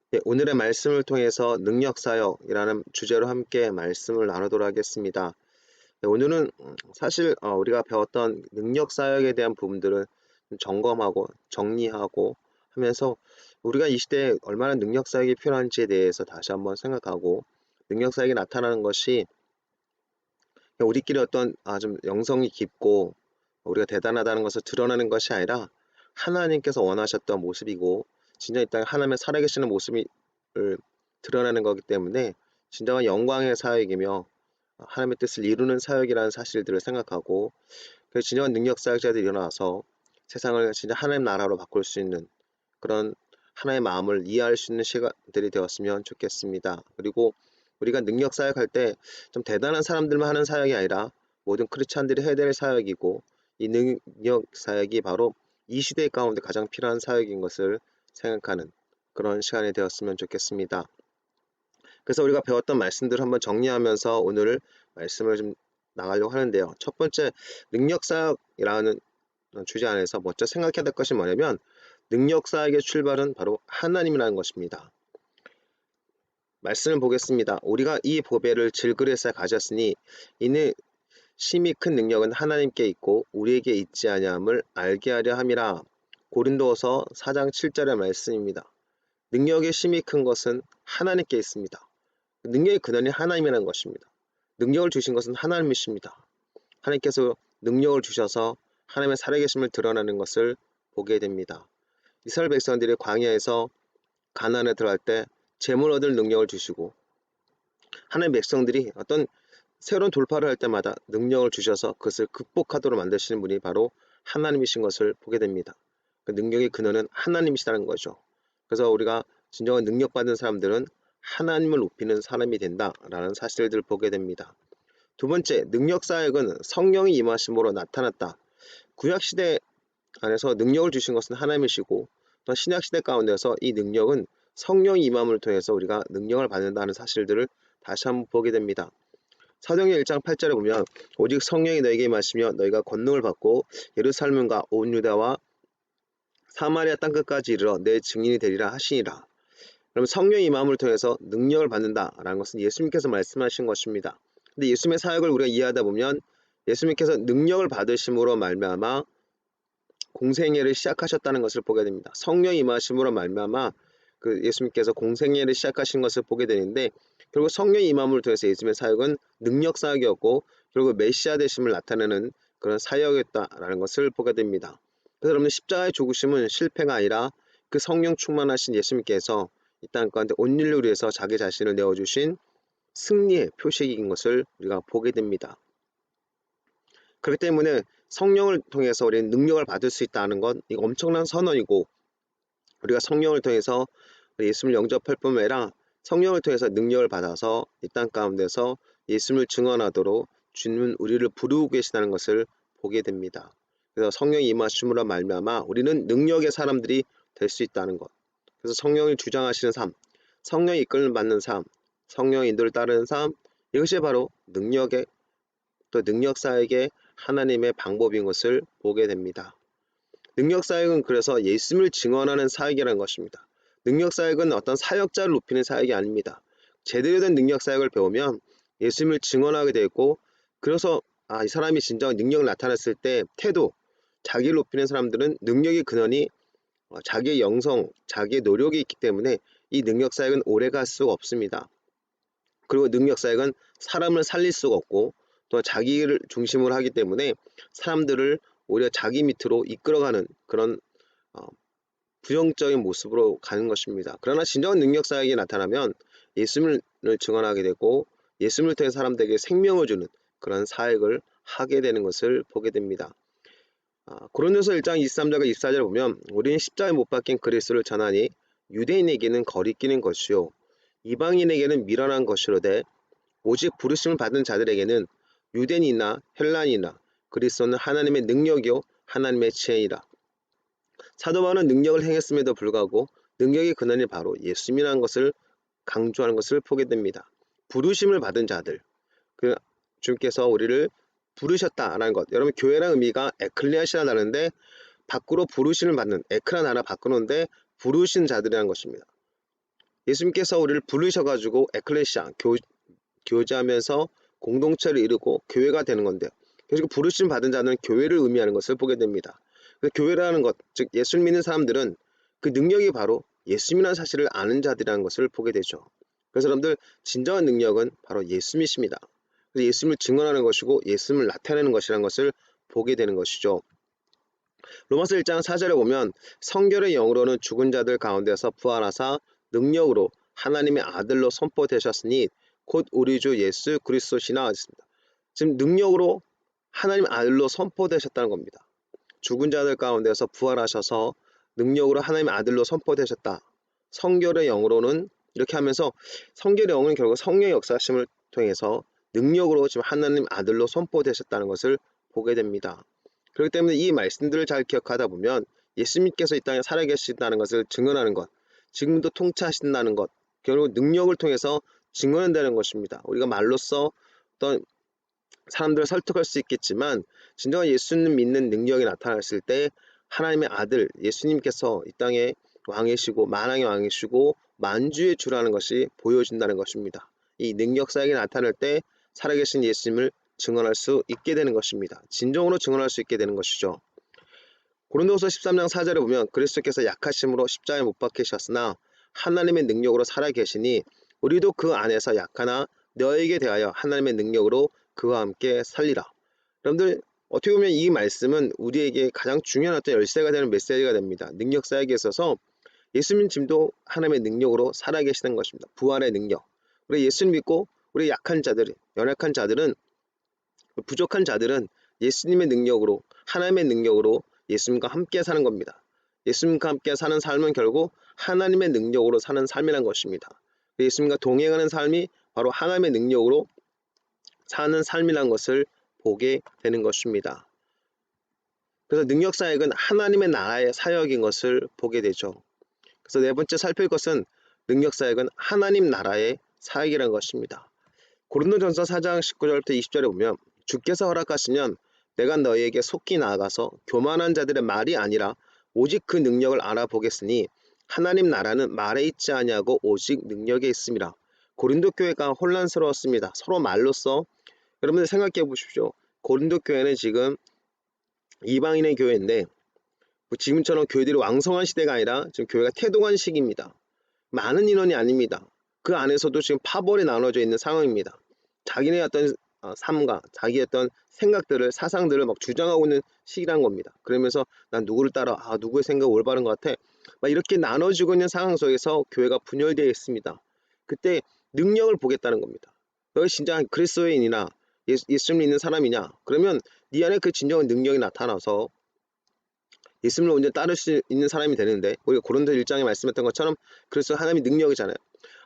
네, 오늘의 말씀을 통해서 능력사역이라는 주제로 함께 말씀을 나누도록 하겠습니다. 네, 오늘은 사실 우리가 배웠던 능력사역에 대한 부분들을 점검하고 정리하고 하면서 우리가 이 시대에 얼마나 능력사역이 필요한지에 대해서 다시 한번 생각하고, 능력사역이 나타나는 것이 그냥 우리끼리 어떤 좀 영성이 깊고 우리가 대단하다는 것을 드러내는 것이 아니라 하나님께서 원하셨던 모습이고, 진짜 이 땅에 하나님의 살아계시는 모습을 드러내는 거기 때문에 진정한 영광의 사역이며 하나님의 뜻을 이루는 사역이라는 사실들을 생각하고, 그 진정한 능력 사역자들이 일어나서 세상을 진짜 하나님 나라로 바꿀 수 있는 그런 하나의 마음을 이해할 수 있는 시간들이 되었으면 좋겠습니다. 그리고 우리가 능력 사역할 때 좀 대단한 사람들만 하는 사역이 아니라 모든 크리스찬들이 해야 될 사역이고, 이 능력 사역이 바로 이 시대 가운데 가장 필요한 사역인 것을 생각하는 그런 시간이 되었으면 좋겠습니다. 그래서 우리가 배웠던 말씀들을 한번 정리하면서 오늘 말씀을 좀 나가려고 하는데요. 첫 번째, 능력사역이라는 주제 안에서 먼저 생각해야 될 것이 뭐냐면, 능력사역의 출발은 바로 하나님이라는 것입니다. 말씀을 보겠습니다. 우리가 이 보배를 질그릇에 가졌으니 이는 심히 큰 능력은 하나님께 있고 우리에게 있지 아니함을 알게 하려 함이라. 고린도서 4장 7절의 말씀입니다. 능력의 심히 큰 것은 하나님께 있습니다. 능력의 근원이 하나님이라는 것입니다. 능력을 주신 것은 하나님이십니다. 하나님께서 능력을 주셔서 하나님의 살아계심을 드러내는 것을 보게 됩니다. 이스라엘 백성들이 광야에서 가나안에 들어갈 때 재물 얻을 능력을 주시고, 하나님 백성들이 어떤 새로운 돌파를 할 때마다 능력을 주셔서 그것을 극복하도록 만드시는 분이 바로 하나님이신 것을 보게 됩니다. 그 능력의 근원은 하나님이시라는 거죠. 그래서 우리가 진정한 능력받은 사람들은 하나님을 높이는 사람이 된다라는 사실들을 보게 됩니다. 두 번째, 능력사역은 성령이 임하심으로 나타났다. 구약시대 안에서 능력을 주신 것은 하나님이시고, 또 신약시대 가운데서 이 능력은 성령이 임함을 통해서 우리가 능력을 받는다는 사실들을 다시 한번 보게 됩니다. 사도행전 1장 8절에 보면 오직 성령이 너에게 임하시며 너희가 권능을 받고 예루살렘과 온 유다와 사마리아 땅끝까지 이르러 내 증인이 되리라 하시니라. 그럼 성령의 임함을 통해서 능력을 받는다라는 것은 예수님께서 말씀하신 것입니다. 근데 예수님의 사역을 우리가 이해하다 보면 예수님께서 능력을 받으심으로 말미암아 공생애를 시작하셨다는 것을 보게 됩니다. 성령의 임하심으로 말미암아 그 예수님께서 공생애를 시작하신 것을 보게 되는데, 결국 성령의 임함을 통해서 예수님의 사역은 능력 사역이었고 결국 메시아 되심을 나타내는 그런 사역이었다라는 것을 보게 됩니다. 그래서 여러분, 십자가의 죽으심은 실패가 아니라 그 성령 충만하신 예수님께서 이 땅 가운데 온 인류를 위해서 자기 자신을 내어주신 승리의 표식인 것을 우리가 보게 됩니다. 그렇기 때문에 성령을 통해서 우리는 능력을 받을 수 있다는 건 이거 엄청난 선언이고, 우리가 성령을 통해서 예수님을 영접할 뿐만 아니라 성령을 통해서 능력을 받아서 이 땅 가운데서 예수님을 증언하도록 주님은 우리를 부르고 계시다는 것을 보게 됩니다. 그래서 성령이 임하심으로 말미암아 우리는 능력의 사람들이 될 수 있다는 것. 그래서 성령이 주장하시는 삶, 성령이 이끌림 받는 삶, 성령의 인도를 따르는 삶, 이것이 바로 능력의, 또 능력사역의 하나님의 방법인 것을 보게 됩니다. 능력사역은 그래서 예수님을 증언하는 사역이라는 것입니다. 능력사역은 어떤 사역자를 높이는 사역이 아닙니다. 제대로 된 능력사역을 배우면 예수님을 증언하게 되고, 그래서 이 사람이 진정 능력을 나타냈을 때 태도, 자기를 높이는 사람들은 능력의 근원이 자기의 영성, 자기의 노력이 있기 때문에 이 능력사역은 오래갈 수가 없습니다. 그리고 능력사역은 사람을 살릴 수가 없고 또 자기를 중심으로 하기 때문에 사람들을 오히려 자기 밑으로 이끌어가는 그런 부정적인 모습으로 가는 것입니다. 그러나 진정한 능력사역이 나타나면 예수님을 증언하게 되고 예수님을 통해 사람들에게 생명을 주는 그런 사역을 하게 되는 것을 보게 됩니다. 고린도서 1장 23절과 24절을 보면 우리는 십자가에 못 박힌 그리스도를 전하니 유대인에게는 거리끼는 것이요 이방인에게는 미련한 것이로되 오직 부르심을 받은 자들에게는 유대인이나 헬라인이나 그리스도는 하나님의 능력이요 하나님의 지혜이라. 사도 바울은 능력을 행했음에도 불구하고 능력의 근원이 바로 예수님이라는 것을 강조하는 것을 보게 됩니다. 부르심을 받은 자들, 그 주님께서 우리를 부르셨다라는 것. 여러분, 교회라는 의미가 에클레시아라는데 밖으로 부르심을 받는, 에크라 나라 밖으로인데 부르신 자들이라는 것입니다. 예수님께서 우리를 부르셔가지고 에클레시아, 교제하면서 공동체를 이루고 교회가 되는 건데요. 그래서 부르심 받은 자는 교회를 의미하는 것을 보게 됩니다. 교회라는 것, 즉 예수를 믿는 사람들은 그 능력이 바로 예수님이라는 사실을 아는 자들이라는 것을 보게 되죠. 그래서 여러분들 진정한 능력은 바로 예수님이십니다. 그래서 예수님을 증언하는 것이고 예수님을 나타내는 것이라는 것을 보게 되는 것이죠. 로마서 1장 4절에 보면 성결의 영으로는 죽은 자들 가운데서 부활하사 능력으로 하나님의 아들로 선포되셨으니 곧 우리 주 예수 그리스도시나 했습니다. 지금 능력으로 하나님 아들로 선포되셨다는 겁니다. 죽은 자들 가운데서 부활하셔서 능력으로 하나님의 아들로 선포되셨다. 성결의 영으로는 이렇게 하면서 성결의 영은 결국 성령의 역사심을 통해서 능력으로 지금 하나님 아들로 선포되셨다는 것을 보게 됩니다. 그렇기 때문에 이 말씀들을 잘 기억하다 보면 예수님께서 이 땅에 살아계신다는 것을 증언하는 것, 지금도 통치하신다는 것, 결국 능력을 통해서 증언한다는 것입니다. 우리가 말로써 어떤 사람들을 설득할 수 있겠지만 진정한 예수님 믿는 능력이 나타났을 때 하나님의 아들 예수님께서 이 땅에 왕이시고 만왕의 왕이시고 만주의 주라는 것이 보여진다는 것입니다. 이 능력 사역이 나타날 때 살아계신 예수님을 증언할 수 있게 되는 것입니다. 진정으로 증언할 수 있게 되는 것이죠. 고린도후서 13장 4절에 보면 그리스도께서 약하심으로 십자가에 못 박히셨으나 하나님의 능력으로 살아계시니 우리도 그 안에서 약하나 너에게 대하여 하나님의 능력으로 그와 함께 살리라. 여러분들 어떻게 보면 이 말씀은 우리에게 가장 중요한 어떤 열쇠가 되는 메시지가 됩니다. 능력 사역에 있어서 예수님 짐도 하나님의 능력으로 살아계시는 것입니다. 부활의 능력. 우리 예수님 믿고 우리 약한 자들, 연약한 자들은 부족한 자들은 예수님의 능력으로 하나님의 능력으로 예수님과 함께 사는 겁니다. 예수님과 함께 사는 삶은 결국 하나님의 능력으로 사는 삶이란 것입니다. 예수님과 동행하는 삶이 바로 하나님의 능력으로 사는 삶이란 것을 보게 되는 것입니다. 그래서 능력 사역은 하나님의 나라의 사역인 것을 보게 되죠. 그래서 네 번째 살필 것은 능력 사역은 하나님 나라의 사역이라는 것입니다. 고린도전서 4장 19절부터 20절에 보면 주께서 허락하시면 내가 너희에게 속히 나아가서 교만한 자들의 말이 아니라 오직 그 능력을 알아보겠으니 하나님 나라는 말에 있지 아니하고 오직 능력에 있음이라. 고린도 교회가 혼란스러웠습니다. 서로 말로써 여러분들 생각해 보십시오. 고린도 교회는 지금 이방인의 교회인데 지금처럼 교회들이 왕성한 시대가 아니라 지금 교회가 태동한 시기입니다. 많은 인원이 아닙니다. 그 안에서도 지금 파벌이 나눠져 있는 상황입니다. 자기네 어떤 삶과 자기의 어떤 생각들을 사상들을 막 주장하고 있는 시기란 겁니다. 그러면서 난 누구를 따라 누구의 생각 올바른 것 같아 막 이렇게 나눠지고 있는 상황 속에서 교회가 분열되어 있습니다. 그때 능력을 보겠다는 겁니다. 너희 진짜 그리스도인이나 예수님 믿는 사람이냐? 그러면 네 안에 그 진정한 능력이 나타나서 예수님을 온전히 따를 수 있는 사람이 되는데 우리가 고린도 1장에 말씀했던 것처럼 그래서 하나님의 능력이잖아요.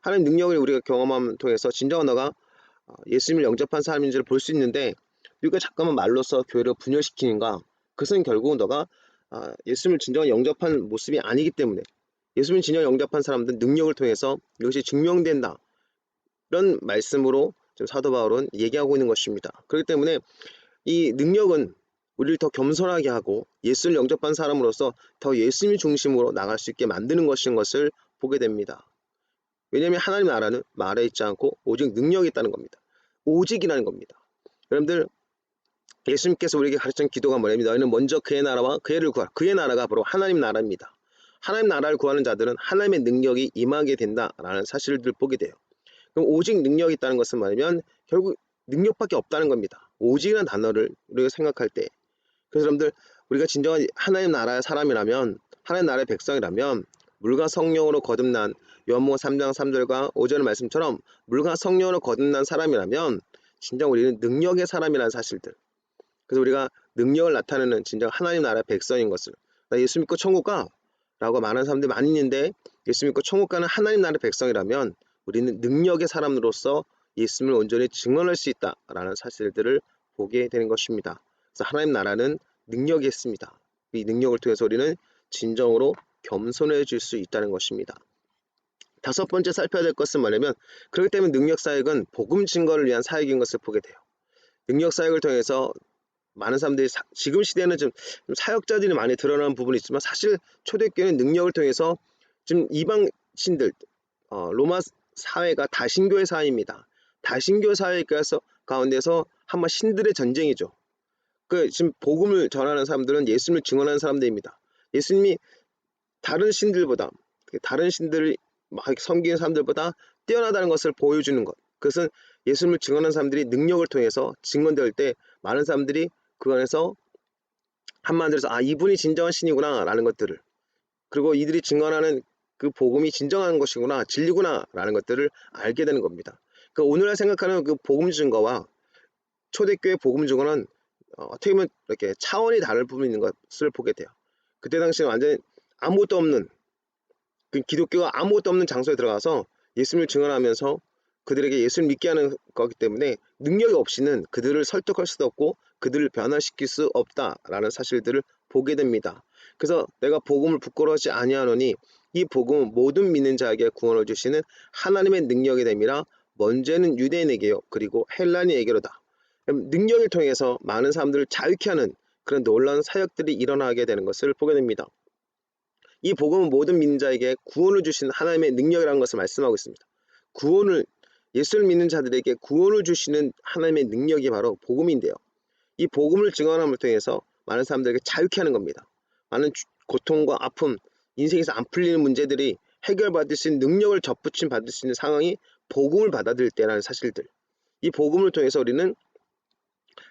하나님 능력을 우리가 경험함을 통해서 진정한 너가 예수님을 영접한 사람인지를 볼 수 있는데 우리가 잠깐만 말로써 교회를 분열시키는가? 그것은 결국 너가 예수님을 진정한 영접한 모습이 아니기 때문에 예수님을 진정 영접한 사람들은 능력을 통해서 이것이 증명된다. 이런 말씀으로 지금 사도 바울은 얘기하고 있는 것입니다. 그렇기 때문에 이 능력은 우리를 더 겸손하게 하고 예수를 영접한 사람으로서 더 예수님 중심으로 나갈 수 있게 만드는 것인 것을 보게 됩니다. 왜냐하면 하나님 나라는 말에 있지 않고 오직 능력이 있다는 겁니다. 오직이라는 겁니다. 여러분들 예수님께서 우리에게 가르친 기도가 뭐냐면 너희는 먼저 그의 나라와 그의 를 구하라. 그의 나라가 바로 하나님 나라입니다. 하나님 나라를 구하는 자들은 하나님의 능력이 임하게 된다라는 사실을 보게 돼요. 그럼 오직 능력이 있다는 것은 뭐냐면 결국 능력밖에 없다는 겁니다. 오직이라는 단어를 우리가 생각할 때 그래서 여러분들 우리가 진정한 하나님 나라의 사람이라면 하나님 나라의 백성이라면 물과 성령으로 거듭난 요한복음 3장 3절과 5절의 말씀처럼 물과 성령으로 거듭난 사람이라면 진정 우리는 능력의 사람이라는 사실들 그래서 우리가 능력을 나타내는 진정 하나님 나라의 백성인 것을 나 예수 믿고 천국 가 라고 말하는 사람들이 많이 있는데 예수 믿고 천국 가는 하나님 나라의 백성이라면 우리는 능력의 사람으로서 예수님을 온전히 증언할 수 있다라는 사실들을 보게 되는 것입니다. 그래서 하나님 나라는 능력이 있습니다. 이 능력을 통해서 우리는 진정으로 겸손해질 수 있다는 것입니다. 다섯 번째 살펴야 될 것은 뭐냐면 그렇기 때문에 능력 사역은 복음 증거를 위한 사역인 것을 보게 돼요. 능력 사역을 통해서 많은 사람들이 지금 시대는 좀 사역자들이 많이 드러나는 부분이 있지만 사실 초대교회는 능력을 통해서 지금 이방신들 로마 사회가 다신교의 사회입니다. 다신교 사회 가운데서 한번 신들의 전쟁이죠. 지금 복음을 전하는 사람들은 예수님을 증언하는 사람들입니다. 예수님이 다른 신들보다, 다른 신들을 막 섬기는 사람들보다 뛰어나다는 것을 보여주는 것. 그것은 예수님을 증언하는 사람들이 능력을 통해서 증언될 때 많은 사람들이 그 안에서 한마디로 해서 이분이 진정한 신이구나 라는 것들을, 그리고 이들이 증언하는 그 복음이 진정한 것이구나, 진리구나 라는 것들을 알게 되는 겁니다. 오늘날 생각하는 그 복음 증거와 초대교회 복음 증거는 어떻게 보면 이렇게 차원이 다를 부분이 있는 것을 보게 돼요. 그때 당시에 완전히 아무것도 없는, 그 기독교가 아무것도 없는 장소에 들어가서 예수님을 증언하면서 그들에게 예수를 믿게 하는 거기 때문에 능력이 없이는 그들을 설득할 수도 없고 그들을 변화시킬 수 없다라는 사실들을 보게 됩니다. 그래서 내가 복음을 부끄러워하지 아니하노니 이 복음은 모든 믿는 자에게 구원을 주시는 하나님의 능력이 됨이라. 먼저는 유대인에게요 그리고 헬라인에게로다. 능력을 통해서 많은 사람들을 자유케 하는 그런 놀라운 사역들이 일어나게 되는 것을 보게 됩니다. 이 복음은 모든 믿는 자에게 구원을 주시는 하나님의 능력이라는 것을 말씀하고 있습니다. 예수를 믿는 자들에게 구원을 주시는 하나님의 능력이 바로 복음인데요. 이 복음을 증언함을 통해서 많은 사람들에게 자유케 하는 겁니다. 많은 고통과 아픔, 인생에서 안 풀리는 문제들이 해결받을 수 있는 능력을 접붙임 받을 수 있는 상황이 복음을 받아들일 때라는 사실들. 이 복음을 통해서 우리는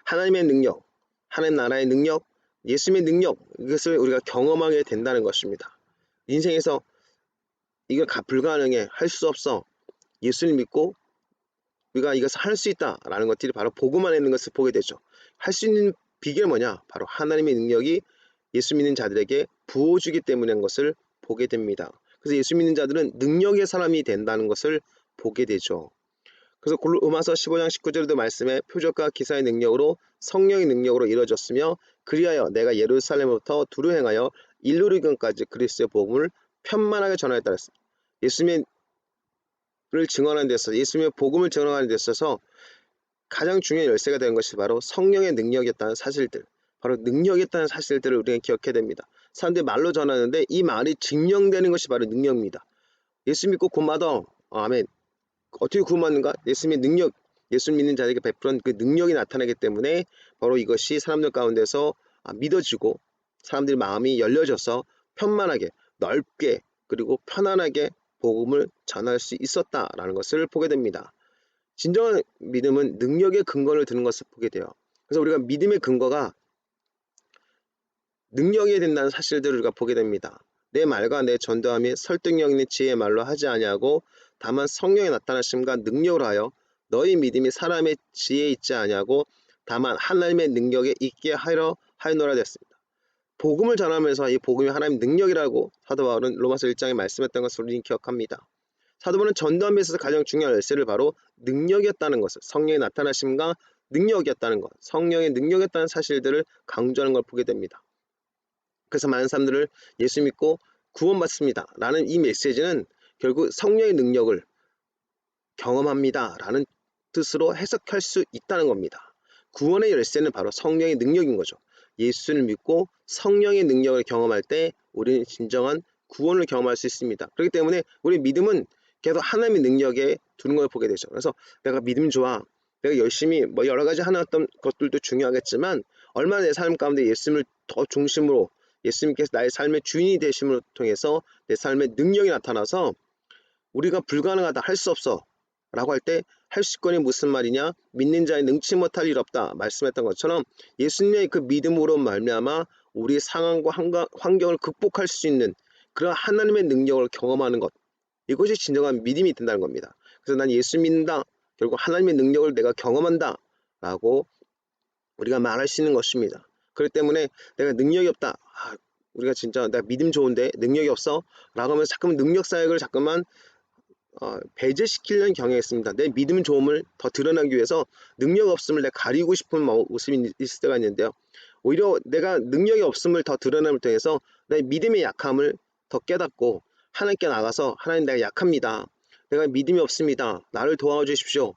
하나님의 능력, 하나님 나라의 능력, 예수님의 능력, 이것을 우리가 경험하게 된다는 것입니다. 인생에서 이걸 불가능해, 할 수 없어, 예수를 믿고 우리가 이것을 할 수 있다라는 것들이 바로 복음 안에 있는 것을 보게 되죠. 할 수 있는 비결은 뭐냐? 바로 하나님의 능력이 예수 믿는 자들에게 부어주기 때문인 것을 보게 됩니다. 그래서 예수 믿는 자들은 능력의 사람이 된다는 것을 보게 되죠. 그래서 로마서 15장 19절에도 말씀에 표적과 기사의 능력으로 성령의 능력으로 이루어졌으며 그리하여 내가 예루살렘부터 두루 행하여 일루리건까지 그리스도의 복음을 편만하게 전하였다 했습니다. 예수님을 증언하는 데 있어서, 예수님의 복음을 증언하는 데 있어서 가장 중요한 열쇠가 되는 것이 바로 성령의 능력이었다는 사실들, 바로 능력이었다는 사실들을 우리는 기억해야 됩니다. 사람들이 말로 전하는데 이 말이 증명되는 것이 바로 능력입니다. 예수 믿고 구원받아, 아멘. 어떻게 구원받는가? 예수님의 능력, 예수 믿는 자에게 베푸는 그 능력이 나타나기 때문에 바로 이것이 사람들 가운데서 믿어지고 사람들의 마음이 열려져서 편만하게, 넓게, 그리고 편안하게 복음을 전할 수 있었다라는 것을 보게 됩니다. 진정한 믿음은 능력의 근거를 두는 것을 보게 돼요. 그래서 우리가 믿음의 근거가 능력이 된다는 사실들을 우리가 보게 됩니다. 내 말과 내 전도함이 설득력 있는 지혜의 말로 하지 아니하고 다만 성령의 나타나심과 능력으로 하여 너희 믿음이 사람의 지혜에 있지 아니하고 다만 하나님의 능력에 있게 하여노라 됐습니다. 복음을 전하면서 이 복음이 하나님의 능력이라고 사도 바울은 로마서 1장에 말씀했던 것을 우리는 기억합니다. 사도 바울은 전도함에 있어서 가장 중요한 열쇠를 바로 능력이었다는 것을, 성령의 나타나심과 능력이었다는 것, 성령의 능력이었다는 사실들을 강조하는 걸 보게 됩니다. 그래서 많은 사람들을 예수 믿고 구원받습니다 라는 이 메시지는 결국 성령의 능력을 경험합니다 라는 뜻으로 해석할 수 있다는 겁니다. 구원의 열쇠는 바로 성령의 능력인 거죠. 예수를 믿고 성령의 능력을 경험할 때 우리는 진정한 구원을 경험할 수 있습니다. 그렇기 때문에 우리 믿음은 계속 하나님의 능력에 두는 걸 보게 되죠. 그래서 내가 믿음 좋아, 내가 열심히 여러 가지 하는 어떤 것들도 중요하겠지만 얼마나 내 삶 가운데 예수님을 더 중심으로, 예수님께서 나의 삶의 주인이 되심을 통해서 내 삶의 능력이 나타나서 우리가 불가능하다, 할 수 없어 라고 할 때 할 수 있거니 무슨 말이냐, 믿는 자의 능치 못할 일 없다 말씀했던 것처럼 예수님의 그 믿음으로 말미암아 우리의 상황과 환경을 극복할 수 있는 그런 하나님의 능력을 경험하는 것, 이것이 진정한 믿음이 된다는 겁니다. 그래서 난 예수 믿는다, 결국 하나님의 능력을 내가 경험한다 라고 우리가 말할 수 있는 것입니다. 그렇기 때문에 내가 능력이 없다, 우리가 진짜 내가 믿음 좋은데 능력이 없어 라고 하면서 자꾸만 능력 사역을 자꾸만 배제시키려는 경향이 있습니다. 내 믿음 좋음을 더 드러나기 위해서 능력 없음을 내가 가리고 싶은 모습이 있을 때가 있는데요. 오히려 내가 능력이 없음을 더 드러남을 통해서 내 믿음의 약함을 더 깨닫고 하나님께 나가서 하나님 내가 약합니다. 내가 믿음이 없습니다. 나를 도와주십시오.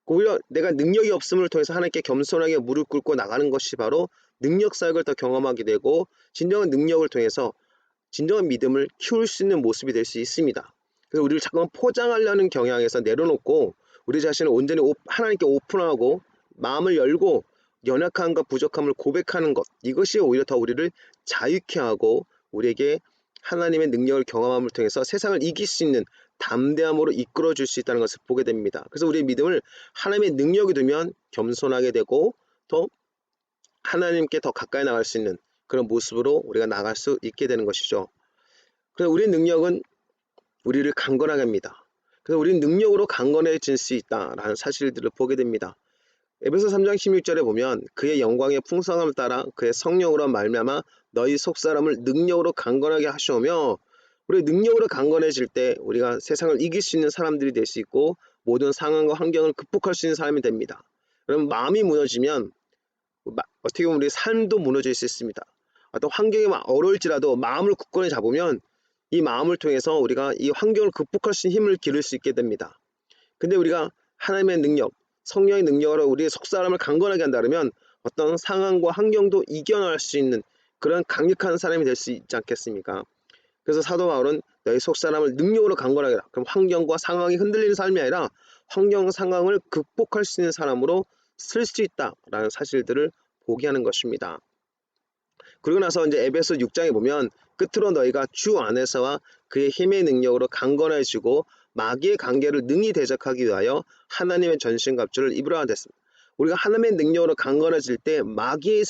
오히려 내가 능력이 없음을 통해서 하나님께 겸손하게 무릎 꿇고 나가는 것이 바로 능력 사역을 더 경험하게 되고 진정한 능력을 통해서 진정한 믿음을 키울 수 있는 모습이 될 수 있습니다. 그래서 우리를 자꾸만 포장하려는 경향에서 내려놓고 우리 자신을 온전히 하나님께 오픈하고 마음을 열고 연약함과 부족함을 고백하는 것, 이것이 오히려 더 우리를 자유케 하고 우리에게 하나님의 능력을 경험함을 통해서 세상을 이길 수 있는 담대함으로 이끌어 줄 수 있다는 것을 보게 됩니다. 그래서 우리의 믿음을 하나님의 능력이 되면 겸손하게 되고 더 하나님께 더 가까이 나갈 수 있는 그런 모습으로 우리가 나갈 수 있게 되는 것이죠. 그래서 우리의 능력은 우리를 강건하게 합니다. 그래서 우리는 능력으로 강건해질 수 있다라는 사실들을 보게 됩니다. 에베소 3장 16절에 보면 그의 영광의 풍성함을 따라 그의 성령으로 말미암아 너희 속사람을 능력으로 강건하게 하시오며, 우리 능력으로 강건해질 때 우리가 세상을 이길 수 있는 사람들이 될 수 있고 모든 상황과 환경을 극복할 수 있는 사람이 됩니다. 그럼 마음이 무너지면 어떻게 보면 우리 삶도 무너질 수 있습니다. 어떤 환경이 어려울지라도 마음을 굳건히 잡으면 이 마음을 통해서 우리가 이 환경을 극복할 수 있는 힘을 기를 수 있게 됩니다. 근데 우리가 하나님의 능력, 성령의 능력으로 우리의 속사람을 강건하게 한다면 어떤 상황과 환경도 이겨낼 수 있는 그런 강력한 사람이 될 수 있지 않겠습니까? 그래서 사도 바울은 너희 속사람을 능력으로 강건하게 하라. 그럼 환경과 상황이 흔들리는 삶이 아니라 환경 상황을 극복할 수 있는 사람으로 쓸 수 있다라는 사실들을 보게 하는 것입니다. 그리고 나서 이제 에베소 6장에 보면 끝으로 너희가 주 안에서와 그의 힘의 능력으로 강건해지고 마귀의 관계를 능히 대적하기 위하여 하나님의 전신갑주를 입으라 됐습니다. 우리가 하나님의 능력으로 강건해질 때 마귀를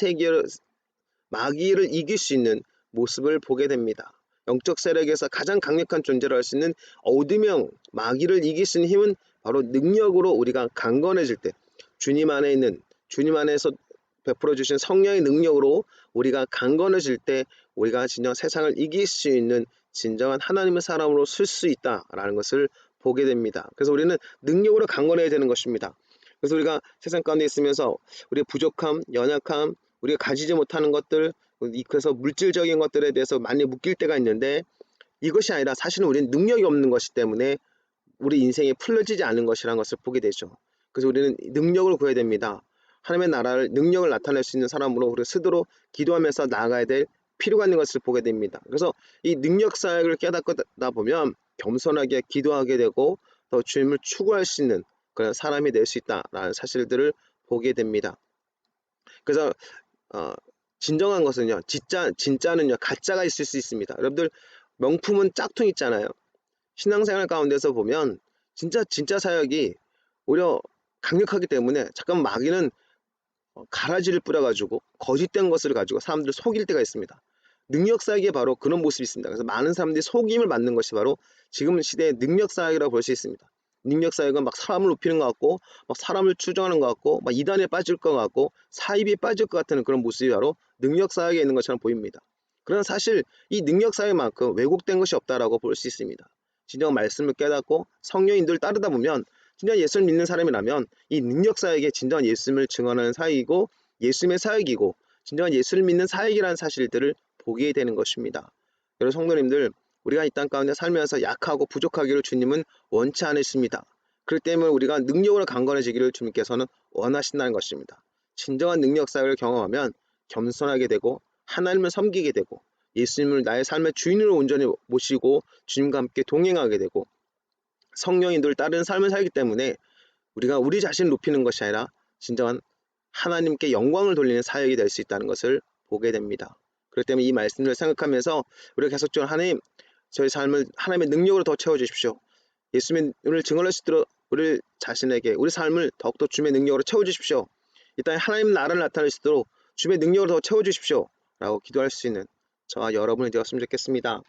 이길 수 있는 모습을 보게 됩니다. 영적 세력에서 가장 강력한 존재를 할 수 있는 어둠형 마귀를 이길 수 있는 힘은 바로 능력으로 우리가 강건해질 때, 주님 안에 있는, 주님 안에서 베풀어 주신 성령의 능력으로 우리가 강건해질 때 우리가 진정 세상을 이길 수 있는 진정한 하나님의 사람으로 쓸 수 있다라는 것을 보게 됩니다. 그래서 우리는 능력으로 강건해야 되는 것입니다. 그래서 우리가 세상 가운데 있으면서 우리의 부족함, 연약함, 우리가 가지지 못하는 것들, 그래서 물질적인 것들에 대해서 많이 묶일 때가 있는데, 이것이 아니라 사실은 우리는 능력이 없는 것이기 때문에 우리 인생에 풀려지지 않는 것이라는 것을 보게 되죠. 그래서 우리는 능력을 구해야 됩니다. 하나님의 나라를, 능력을 나타낼 수 있는 사람으로 우리가 스스로 기도하면서 나아가야 될 필요가 있는 것을 보게 됩니다. 그래서 이 능력 사역을 깨닫다 보면 겸손하게 기도하게 되고 더 주님을 추구할 수 있는 그런 사람이 될 수 있다라는 사실들을 보게 됩니다. 그래서 진정한 것은요, 진짜는요, 가짜가 있을 수 있습니다. 여러분들, 명품은 짝퉁 있잖아요. 신앙생활 가운데서 보면 진짜 사역이 오히려 강력하기 때문에 잠깐 마귀는 가라지를 뿌려가지고 거짓된 것을 가지고 사람들을 속일 때가 있습니다. 능력 사역에 바로 그런 모습이 있습니다. 그래서 많은 사람들이 속임을 맞는 것이 바로 지금 시대의 능력 사역이라고 볼 수 있습니다. 능력 사역은 막 사람을 높이는 것 같고, 막 사람을 추종하는 것 같고, 막 이단에 빠질 것 같고, 사입에 빠질 것 같은 그런 모습이 바로 능력 사역에 있는 것처럼 보입니다. 그러나 사실 이 능력 사역만큼 왜곡된 것이 없다라고 볼 수 있습니다. 진정 말씀을 깨닫고 성령 인도를 따르다 보면 진짜 예수를 믿는 사람이라면 이 능력 사역에 진정한 예수님을 증언하는 사역이고 예수님의 사역이고 진정한 예수를 믿는 사역이라는 사실들을 보게 되는 것입니다. 여러분 성도님들, 우리가 이 땅 가운데 살면서 약하고 부족하기를 주님은 원치 않으십니다. 그렇기 때문에 우리가 능력으로 강건해지기를 주님께서는 원하신다는 것입니다. 진정한 능력 사역을 경험하면 겸손하게 되고 하나님을 섬기게 되고 예수님을 나의 삶의 주인으로 온전히 모시고 주님과 함께 동행하게 되고 성령인들 따르는 삶을 살기 때문에 우리가 우리 자신을 높이는 것이 아니라 진정한 하나님께 영광을 돌리는 사역이 될 수 있다는 것을 보게 됩니다. 그렇기 때문에 이 말씀을 생각하면서 우리가 계속적으로 하나님, 저희 삶을 하나님의 능력으로 더 채워주십시오. 예수님을 증언할 수 있도록 우리 자신에게 우리 삶을 더욱더 주님의 능력으로 채워주십시오. 이 땅에 하나님 나라를 나타낼 수 있도록 주님의 능력으로 더 채워주십시오 라고 기도할 수 있는 저와 여러분이 되었으면 좋겠습니다.